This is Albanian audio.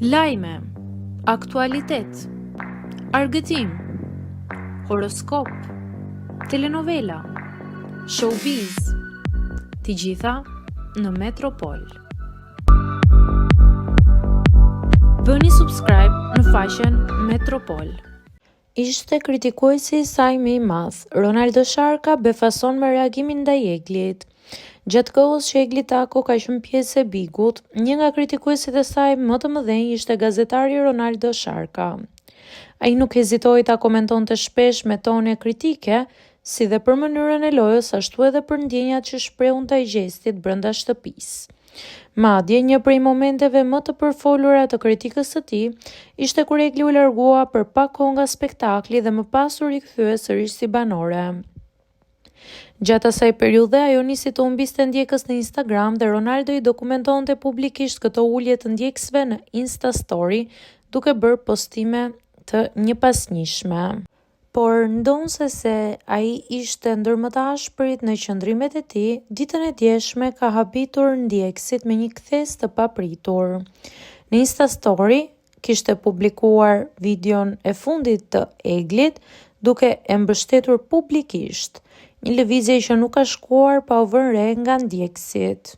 Lajme, aktualitet, argëtim, horoskop, telenovela, showbiz, të gjitha në Metropol. Bëni subscribe në faqen Metropol. Ishte kritikuesi i saj më i madh, Ronaldo Sharka befason me reagimin ndaj Eglit. Gjatë kohës që Egli Tako ka qenë pjesë e Bigut, një nga kritikuesit e saj më të mëdhenj ishte gazetari Ronaldo Sharka. Ai nuk hezitoi ta komentonte shpesh me tone kritike, si dhe për mënyrën e lojës, ashtu edhe për ndjenjat që shprehun ndaj gjestit brenda shtëpisë. Madje, një prej momenteve më të përfolura të kritikës së tij ishte kur Egli u largua për pak kohë nga spektakli dhe më pas u rikthye sërish si banore. Gjatë asaj periudhe, ajo nisi të humbiste ndjekës në Instagram dhe Ronaldo i dokumentonte publikisht këto ulje të ndjekësve në Insta Story, duke bërë postime të njëpasnjishme. Por ndonse se ai ishte ndër më të ashprit në qëndrimet e tij, ditën e djeshme ka habitur ndjekësit me një kthes të papritur. Në Insta Story kishte publikuar videon e fundit të Eglit, duke e mbështetur publikisht. Një lëvizje që nuk ka shkuar pa u vënë re nga ndjekësit.